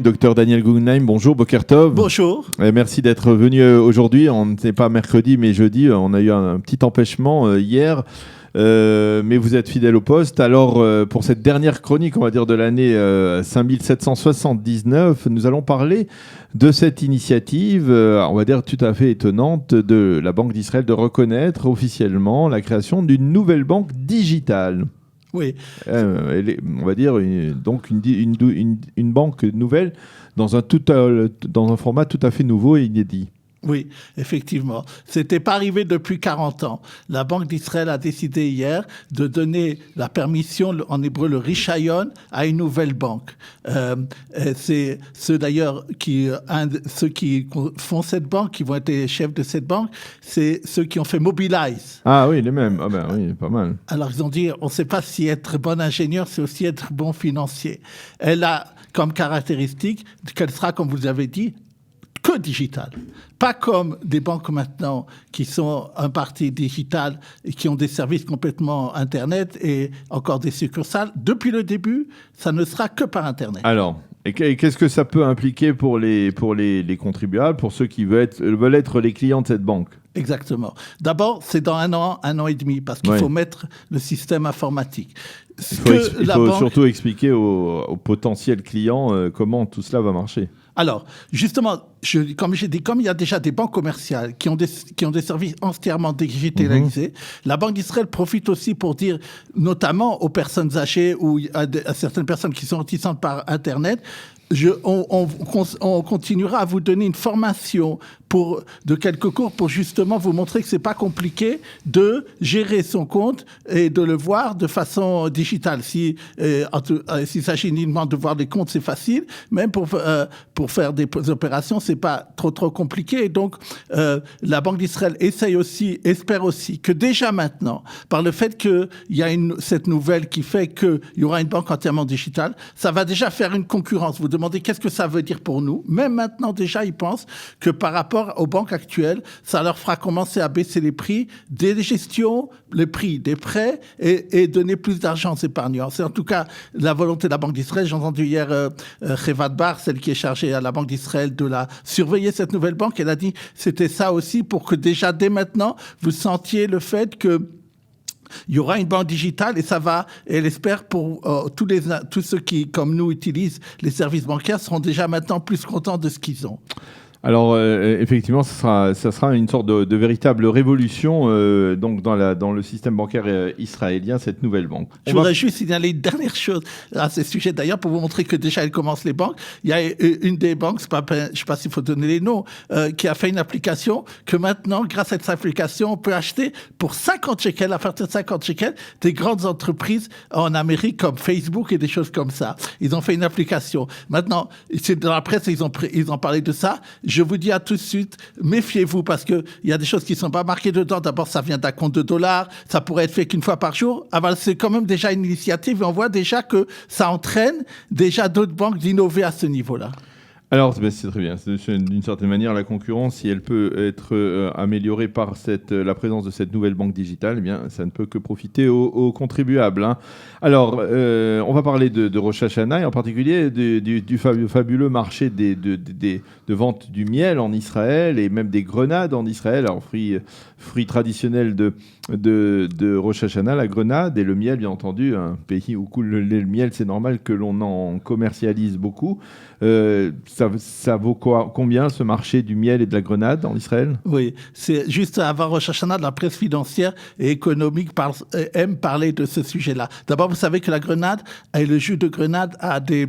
Docteur Daniel Guggenheim, bonjour, Boker Tov. Bonjour. Merci d'être venu aujourd'hui. On n'était pas mercredi, mais jeudi. On a eu un petit empêchement hier. Mais vous êtes fidèle au poste. Alors, pour cette dernière chronique, on va dire de l'année 5779, nous allons parler de cette initiative, on va dire tout à fait étonnante, de la Banque d'Israël de reconnaître officiellement la création d'une nouvelle banque digitale. Oui. On va dire donc une banque nouvelle dans un format tout à fait nouveau et inédit. Oui, effectivement. C'était pas arrivé depuis 40 ans. La Banque d'Israël a décidé hier de donner la permission, en hébreu le rishayon, à une nouvelle banque. C'est ceux d'ailleurs ceux qui font cette banque, qui vont être les chefs de cette banque, c'est ceux qui ont fait Mobilize. Ah oui, les mêmes. Ah ben oui, pas mal. Alors ils ont dit, on ne sait pas si être bon ingénieur, c'est aussi être bon financier. Elle a comme caractéristique qu'elle sera, comme vous avez dit, que digital. Pas comme des banques maintenant qui sont un parti digital et qui ont des services complètement Internet et encore des succursales. Depuis le début, ça ne sera que par Internet. Alors, et qu'est-ce que ça peut impliquer pour les contribuables, pour ceux qui veulent être les clients de cette banque ? Exactement. D'abord, c'est dans un an et demi, parce qu'il faut mettre le système informatique. Il faut surtout expliquer aux potentiels clients comment tout cela va marcher. Alors, justement, comme j'ai dit, comme il y a déjà des banques commerciales qui ont des services entièrement digitalisés, la Banque d'Israël profite aussi pour dire, notamment aux personnes âgées ou à certaines personnes qui sont réticentes par Internet, on continuera à vous donner une formation de quelques cours pour justement vous montrer que c'est pas compliqué de gérer son compte et de le voir de façon digitale. S'il s'agit uniquement de voir les comptes, c'est facile. Même pour faire des opérations, c'est pas trop compliqué. Et donc, la Banque d'Israël espère aussi que déjà maintenant, par le fait qu'il y a cette nouvelle qui fait qu'il y aura une banque entièrement digitale, ça va déjà faire une concurrence. Vous demandez qu'est-ce que ça veut dire pour nous. Même maintenant, déjà, ils pensent que par rapport aux banques actuelles, ça leur fera commencer à baisser les prix des gestions, les prix des prêts et donner plus d'argent aux épargnants. C'est en tout cas la volonté de la Banque d'Israël. J'ai entendu hier Chevat Bar, celle qui est chargée à la Banque d'Israël de surveiller cette nouvelle banque. Elle a dit c'était ça aussi pour que déjà dès maintenant, vous sentiez le fait que il y aura une banque digitale et ça va, et elle espère pour tous ceux qui, comme nous, utilisent les services bancaires, seront déjà maintenant plus contents de ce qu'ils ont. Alors, effectivement, ça sera une sorte de véritable révolution donc dans le système bancaire israélien, cette nouvelle banque. Je voudrais juste signaler une dernière chose à ce sujet, d'ailleurs, pour vous montrer que déjà, elle commence les banques. Il y a une des banques, je ne sais pas s'il faut donner les noms, qui a fait une application que maintenant, grâce à cette application, on peut acheter pour 50 shekels, à partir de 50 shekels, des grandes entreprises en Amérique comme Facebook et des choses comme ça. Ils ont fait une application. Maintenant, c'est dans la presse, ils ont parlé de ça. Je vous dis à tout de suite, méfiez-vous parce qu'il y a des choses qui ne sont pas marquées dedans. D'abord, ça vient d'un compte de dollars. Ça pourrait être fait qu'une fois par jour. Alors, c'est quand même déjà une initiative et on voit déjà que ça entraîne déjà d'autres banques d'innover à ce niveau-là. Alors, c'est très bien. D'une certaine manière, la concurrence, si elle peut être améliorée par la présence de cette nouvelle banque digitale, eh bien, ça ne peut que profiter aux contribuables. Hein. Alors, on va parler de Rosh Hashanah et en particulier du fabuleux marché de vente du miel en Israël et même des grenades en Israël. Alors, fruit traditionnel de Rosh Hashanah, la grenade et le miel, bien entendu. Un pays où coule le miel, c'est normal que l'on en commercialise beaucoup. Ça vaut combien ce marché du miel et de la grenade en Israël ? Oui, c'est juste avant Rosh Hashanah, la presse financière et économique aime parler de ce sujet-là. D'abord, vous savez que la grenade et le jus de grenade a des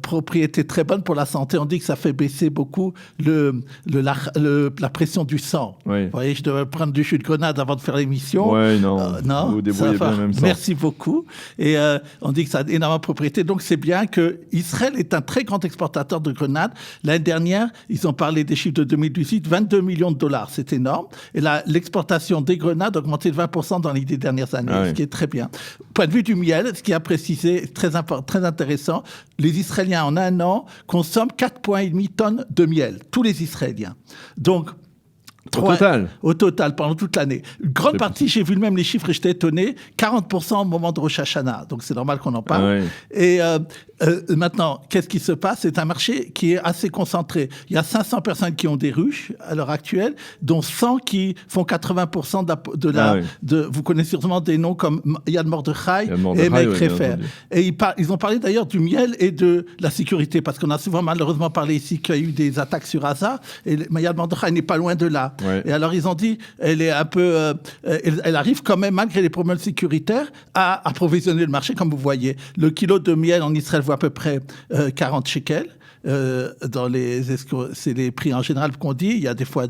propriétés très bonnes pour la santé. On dit que ça fait baisser beaucoup la pression du sang. Oui. Vous voyez, je devrais prendre du jus de grenade avant de faire l'émission. Oui, non. Non, vous débrouillez bien même ça. Merci beaucoup. Et on dit que ça a énormément de propriétés. Donc, c'est bien que Israël est un très grand exportateur de grenades. L'année dernière, ils ont parlé des chiffres de 2018, 22 millions de dollars, c'est énorme. Et l'exportation des grenades a augmenté de 20% dans les 10 dernières années, ce qui est très bien. Au point de vue du miel, ce qui a précisé, très intéressant, les Israéliens en un an consomment 4,5 tonnes de miel, tous les Israéliens. Donc, Au total, pendant toute l'année. Une grande partie, j'ai vu même les chiffres et j'étais étonné, 40% au moment de Rosh Hashanah. Donc c'est normal qu'on en parle. Et maintenant, qu'est-ce qui se passe? C'est un marché qui est assez concentré. Il y a 500 personnes qui ont des ruches à l'heure actuelle, dont 100 qui font 80% vous connaissez sûrement des noms comme Yad Mordechai et Meir Krefer. Et ils ont parlé d'ailleurs du miel et de la sécurité, parce qu'on a souvent malheureusement parlé ici qu'il y a eu des attaques sur Gaza, et Yad Mordechai n'est pas loin de là. Et alors ils ont dit, elle est un peu, elle arrive quand même, malgré les problèmes sécuritaires, à approvisionner le marché, comme vous voyez. Le kilo de miel en Israël vaut à peu près 40 shekels. C'est les prix en général qu'on dit. Il y a des fois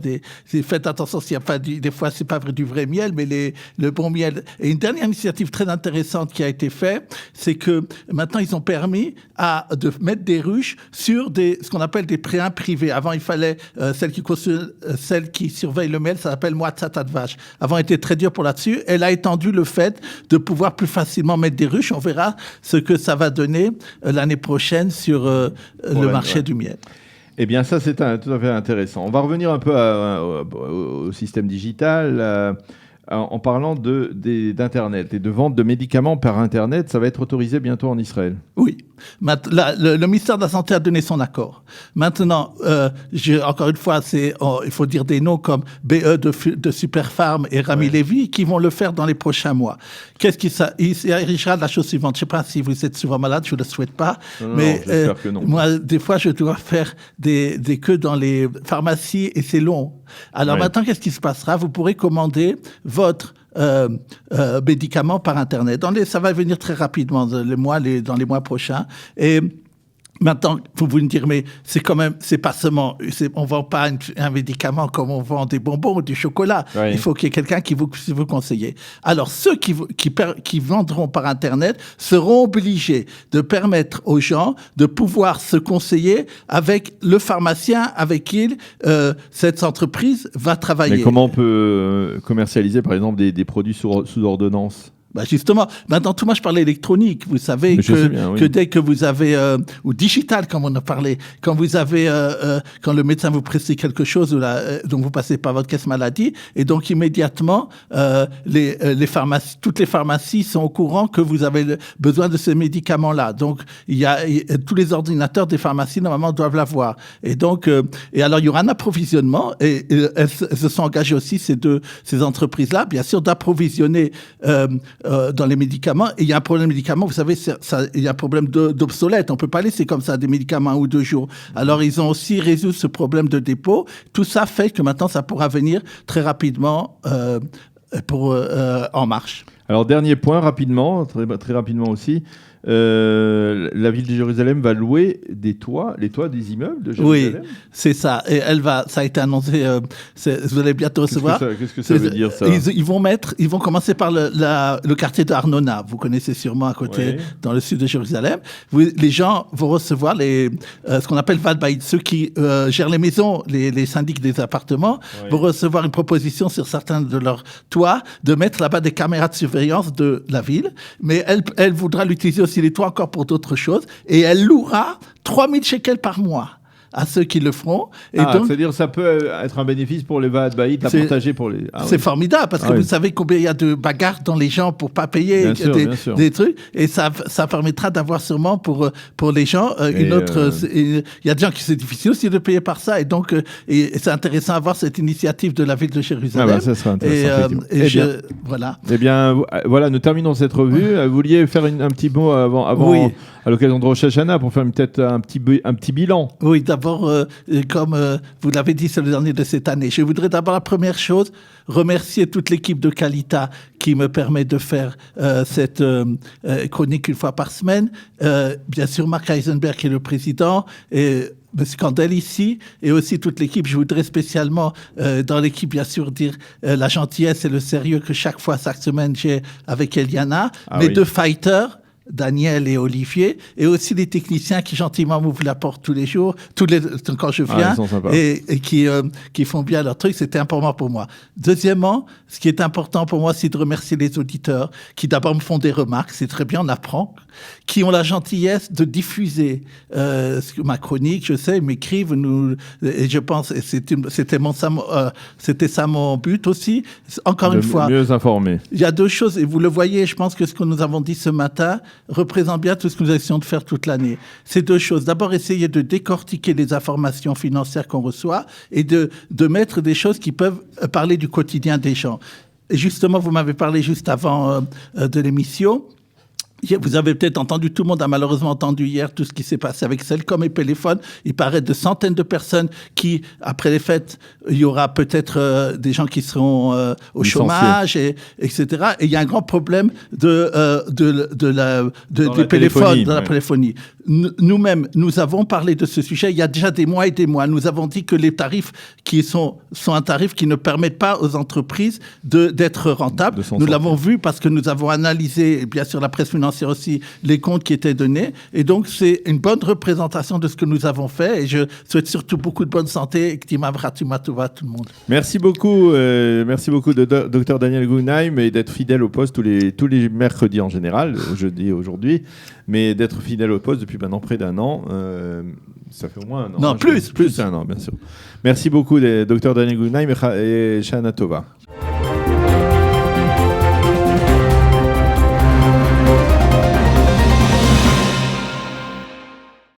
faites attention s'il y a pas des fois c'est pas vrai du vrai miel, mais le bon miel. Et une dernière initiative très intéressante qui a été faite, c'est que maintenant ils ont permis de mettre des ruches sur ce qu'on appelle des préins privés. Avant il fallait celle qui surveille le miel, ça s'appelle Moatzat Advash. Avant elle était très dur pour là-dessus. Elle a étendu le fait de pouvoir plus facilement mettre des ruches. On verra ce que ça va donner l'année prochaine sur le marché du miel. Eh bien, ça, c'est tout à fait intéressant. On va revenir un peu au système digital en parlant d'Internet et de vente de médicaments par Internet. Ça va être autorisé bientôt en Israël. Oui. Le ministère de la Santé a donné son accord. Maintenant, encore une fois, il faut dire des noms comme BE de Superpharm et Rami Levy qui vont le faire dans les prochains mois. Il s'agira de la chose suivante. Je ne sais pas si vous êtes souvent malade, je ne le souhaite pas. Mais j'espère que non. Moi, des fois, je dois faire des queues dans les pharmacies et c'est long. Alors maintenant, qu'est-ce qui se passera? Vous pourrez commander votre médicaments par Internet. Ça va venir très rapidement dans les mois prochains. Et maintenant, vous me dire, mais c'est quand même, c'est pas seulement, on vend pas un médicament comme on vend des bonbons ou du chocolat. Il faut qu'il y ait quelqu'un qui vous conseille. Alors, ceux qui vendront par Internet seront obligés de permettre aux gens de pouvoir se conseiller avec le pharmacien avec qui cette entreprise va travailler. Mais comment on peut commercialiser, par exemple, des produits sous ordonnance? Justement, maintenant, tout moi, je parlais électronique. Vous savez que dès que vous avez, ou digital, comme on a parlé, quand vous avez, quand le médecin vous prescrit quelque chose, donc vous passez par votre caisse maladie, et donc immédiatement, toutes les pharmacies sont au courant que vous avez besoin de ces médicaments-là. Donc, tous les ordinateurs des pharmacies, normalement, doivent l'avoir. Et donc, et alors, il y aura un approvisionnement, et elles se sont engagées aussi, ces entreprises-là, bien sûr, d'approvisionner, dans les médicaments. Et il y a un problème de médicaments, vous savez, il y a un problème d'obsolète. On ne peut pas laisser comme ça des médicaments 1 ou 2 jours. Alors, ils ont aussi résolu ce problème de dépôt. Tout ça fait que maintenant, ça pourra venir très rapidement en marche. Alors, dernier point, rapidement, très rapidement aussi. La ville de Jérusalem va louer les toits des immeubles de Jérusalem. Oui, c'est ça. Et ça a été annoncé. Vous allez bientôt recevoir. Qu'est-ce que ça veut dire, ça? Ils vont commencer par le quartier de Arnona. Vous connaissez sûrement à côté, dans le sud de Jérusalem. Les gens vont recevoir ce qu'on appelle Valbaïd. Ceux qui gèrent les maisons, les syndics des appartements, vont recevoir une proposition sur certains de leurs toits de mettre là-bas des caméras de surveillance de la ville. Mais elle voudra l'utiliser aussi les toits encore pour d'autres choses, et elle louera 3000 shekels par mois à ceux qui le feront. Et donc, c'est-à-dire ça peut être un bénéfice pour les Vaad Baïd, à partager pour les... c'est formidable, parce que vous savez combien il y a de bagarres dans les gens pour ne pas payer des trucs, et ça permettra d'avoir sûrement pour les gens une autre... Il y a des gens qui c'est difficile aussi de payer par ça, et donc et c'est intéressant à voir cette initiative de la ville de Jérusalem. Ça sera intéressant. Voilà. Eh bien, voilà, nous terminons cette revue. Vous vouliez faire un petit mot avant à l'occasion de Rosh Hashanah, pour faire peut-être un petit bilan. Oui, d'abord, comme vous l'avez dit, c'est le dernier de cette année. Je voudrais d'abord, la première chose, remercier toute l'équipe de Kalita qui me permet de faire cette chronique une fois par semaine. Bien sûr, Marc Eisenberg qui est le président, et M. Kandel ici, et aussi toute l'équipe. Je voudrais spécialement, dans l'équipe, bien sûr, dire la gentillesse et le sérieux que chaque semaine, j'ai avec Eliana. Mes 2 fighters, Daniel et Olivier, et aussi les techniciens qui gentiment m'ouvrent la porte tous les jours, quand je viens, et qui font bien leur truc. C'était important pour moi. Deuxièmement, ce qui est important pour moi, c'est de remercier les auditeurs qui d'abord me font des remarques, c'est très bien, on apprend, qui ont la gentillesse de diffuser ma chronique, je sais, ils m'écrivent, et je pense, et c'était ça mon but aussi. Encore une fois, mieux informer. Il y a deux choses, et vous le voyez, je pense que ce que nous avons dit ce matin représente bien tout ce que nous essayons de faire toute l'année. C'est deux choses. D'abord, essayer de décortiquer les informations financières qu'on reçoit et de mettre des choses qui peuvent parler du quotidien des gens. Et justement, vous m'avez parlé juste avant de l'émission. Vous avez peut-être entendu, tout le monde a malheureusement entendu hier tout ce qui s'est passé avec Cellcom et Pelephone. Il paraît de centaines de personnes qui, après les fêtes, il y aura peut-être des gens qui seront au chômage, etc. Et il y a un grand problème de la téléphonie. Nous-mêmes, nous avons parlé de ce sujet il y a déjà des mois et des mois. Nous avons dit que les tarifs qui sont un tarif qui ne permettent pas aux entreprises d'être rentables. Nous l'avons vu parce que nous avons analysé, bien sûr, la presse financière aussi, les comptes qui étaient donnés. Et donc, c'est une bonne représentation de ce que nous avons fait. Et je souhaite surtout beaucoup de bonne santé. Ktima Vratuma Tova, tout le monde. Merci beaucoup de Dr Daniel Guggenheim et d'être fidèle au poste tous les mercredis en général, jeudi aujourd'hui, mais d'être fidèle au poste depuis maintenant près d'un an. Ça fait au moins un an. Non, plus d'un an, bien sûr. Merci beaucoup, Dr Daniel Guggenheim et Shana Tova.